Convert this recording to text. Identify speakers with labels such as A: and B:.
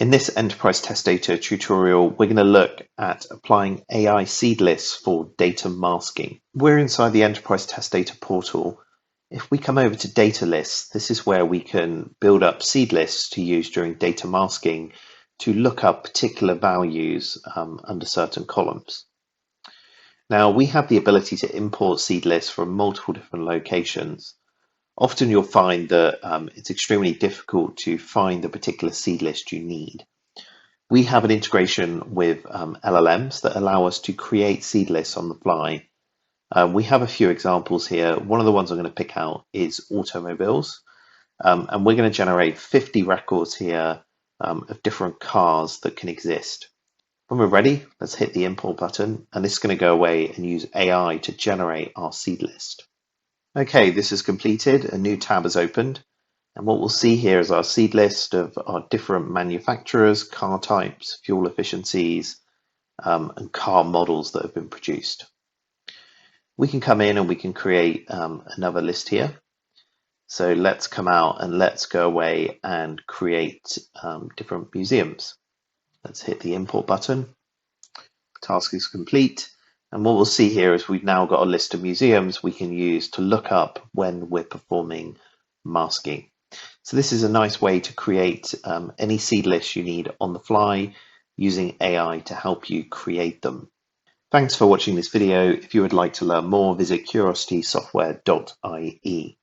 A: In this enterprise test data tutorial, we're going to look at applying AI seed lists for data masking. We're inside the enterprise test data portal. If we come over to data lists, this is where we can build up seed lists to use during data masking to look up particular values under certain columns. Now, we have the ability to import seed lists from multiple different locations. Often you'll find that it's extremely difficult to find the particular seed list you need. We have an integration with LLMs that allow us to create seed lists on the fly. We have a few examples here. One of the ones I'm going to pick out is automobiles. And we're going to generate 50 records here of different cars that can exist. When we're ready, let's hit the import button, and this is going to go away and use AI to generate our seed list. Okay, this is completed. A new tab has opened. And what we'll see here is our seed list of our different manufacturers, car types, fuel efficiencies, and car models that have been produced. We can come in and we can create another list here. So let's come out and let's go away and create different museums. Let's hit the import button. Task is complete. And what we'll see here is we've now got a list of museums we can use to look up when we're performing masking. So this is a nice way to create any seed list you need on the fly using AI to help you create them. Thanks for watching this video. If you would like to learn more, visit curiositysoftware.ie.